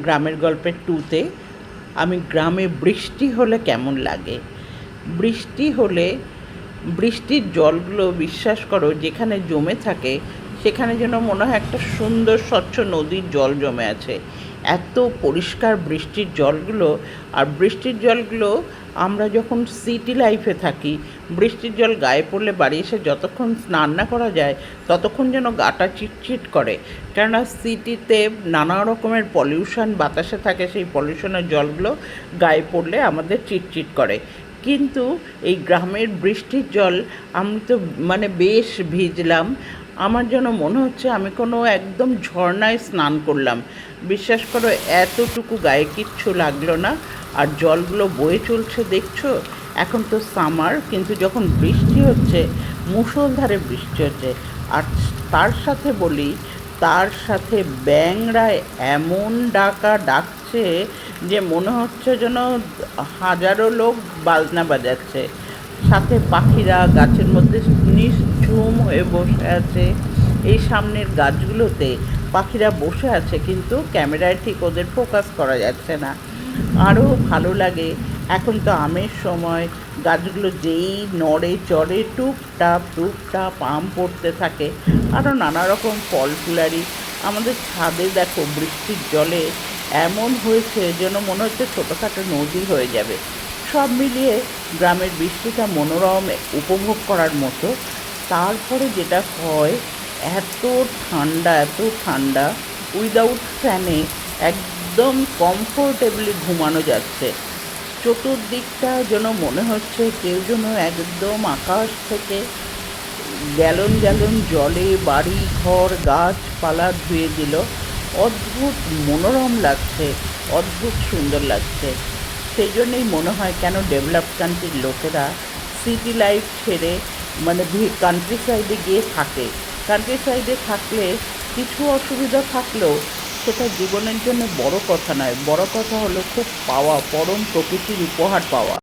গ্রামের গল্পের 2তে আমি গ্রামে বৃষ্টি হলে কেমন লাগে। বৃষ্টি হলে বৃষ্টির জলগুলো বিশ্বাস করো যেখানে জমে থাকে সেখানে যেন মনে হয় একটা সুন্দর স্বচ্ছ নদীর জল জমে আছে। এত পরিষ্কার বৃষ্টির জলগুলো। আর বৃষ্টির জলগুলো আমরা যখন সিটি লাইফে থাকি, বৃষ্টির জল গায়ে পড়লে বাড়ি এসে যতক্ষণ স্নান না করা যায় ততক্ষণ যেন গাটা চিটচিট করে। কেননা সিটিতে নানা রকমের পলিউশন বাতাসে থাকে, সেই পলিউশনের জলগুলো গায়ে পড়লে আমাদের চিটচিট করে। কিন্তু এই গ্রামের বৃষ্টির জল আমি তো বেশ ভিজলাম। আমার যেন মনে হচ্ছে আমি কোনো একদম ঝর্ণায় স্নান করলাম। বিশ্বাস করো এতটুকু গায়ে কিচ্ছু লাগলো না। আর জলগুলো বয়ে চলছে দেখছো। এখন তো সামার, কিন্তু যখন বৃষ্টি হচ্ছে, মুষলধারে বৃষ্টি হচ্ছে, আর তার সাথে বলি, তার সাথে ব্যাঙরা এমন ডাকছে যে মনে হচ্ছে যেন হাজারো লোক বাজনা বাজাচ্ছে। সাথে পাখিরা গাছের মধ্যে নিঝুম হয়ে বসে আছে। এই সামনের গাছগুলোতে পাখিরা বসে আছে, কিন্তু ক্যামেরায় ঠিক ওদের ফোকাস করা যাচ্ছে না। আরও ভালো লাগে। এখন তো আমের সময়, গাছগুলো যেই নড়ে চড়ে টুপটাপ টুপটাপ আম পড়তে থাকে। আরও নানা রকম ফল ফুলারি। আমাদের ছাদে দেখো বৃষ্টির জলে এমন হয়েছে যেন মনে হচ্ছে ছোটোখাটো নদী হয়ে যাবে। সব মিলিয়ে গ্রামের বৃষ্টিটা মনোরম, উপভোগ করার মতো। তারপরে যেটা হয়, এত ঠান্ডা এত ঠান্ডা, উইদাউট ফ্যানে একদম কমফোর্টেবলি ঘুমানো যাচ্ছে। চতুর্দিকটা যেন মনে হচ্ছে কেউ যেন একদম আকাশ থেকে গ্যালন গ্যালন জলে বাড়ি ঘর গাছপালা ধুয়ে দিল। অদ্ভুত মনোরম লাগছে, অদ্ভুত সুন্দর লাগছে। সেই জন্যই মনে হয় কেন ডেভেলপড কান্ট্রির লোকেরা সিটি লাইফ ছেড়ে কান্ট্রি সাইডে গিয়ে থাকে। কান্ট্রি সাইডে থাকলে কিছু অসুবিধা থাকলেও সেটা জীবনের জন্য বড় কথা নয়। বড় কথা হলো খুব পাওয়া, পরম প্রকৃতির উপহার পাওয়া।